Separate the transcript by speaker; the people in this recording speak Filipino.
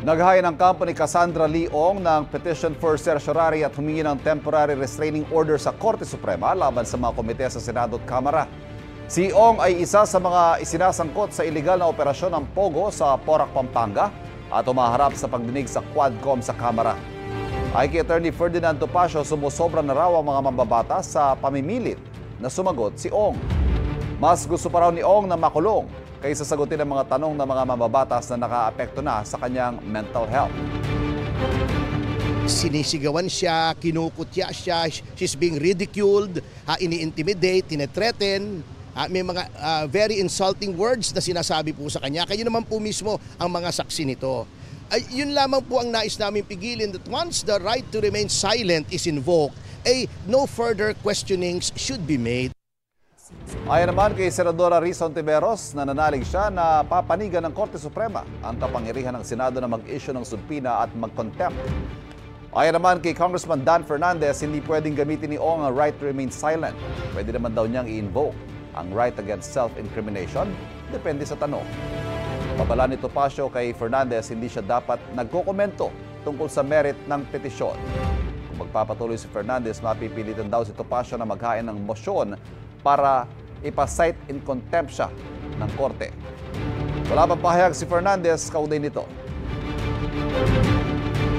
Speaker 1: Naghain ang kampo ni Cassandra Leong ng petition for certiorari at humingi ng temporary restraining order sa Korte Suprema laban sa mga komite sa Senado at Kamara. Si Ong ay isa sa mga isinasangkot sa iligal na operasyon ng Pogo sa Porac, Pampanga at umaharap sa pagdinig sa Quadcom sa Kamara. Ay kay Attorney Ferdinand Topacio, sumusobra na raw ang mga mambabatas sa pamimilit na sumagot si Ong. Mas gusto pa raw ni Ong na makulong kaysa sagutin ang mga tanong ng mga mambabatas na nakaapekto na sa kanyang mental health.
Speaker 2: Sinisigawan siya, kinukutya siya, she's being ridiculed, ini-intimidate, tinethreaten, may mga very insulting words na sinasabi po sa kanya. Kayo naman po mismo ang mga saksi nito. Yun lamang po ang nais namin pigilin, that once the right to remain silent is invoked, no further questionings should be made.
Speaker 1: Ayon naman kay Senadora Risa Hontiveros, nananalig siya na papanigan ng Korte Suprema ang kapangyarihan ng Senado na mag-issue ng subpoena at mag-contempt. Ayon naman kay Congressman Dan Fernandez, hindi pwedeng gamitin ni Ong ang right to remain silent. Pwede naman daw niyang i-invoke ang right against self-incrimination, depende sa tanong. Babala ni Topacio kay Fernandez, hindi siya dapat nagkokomento tungkol sa merit ng petisyon. Kung magpapatuloy si Fernandez, mapipilitan daw si Topacio na maghain ng motion para ipasight in contempt siya ng korte. Wala pang pahayag si Fernandez kaugnay nito.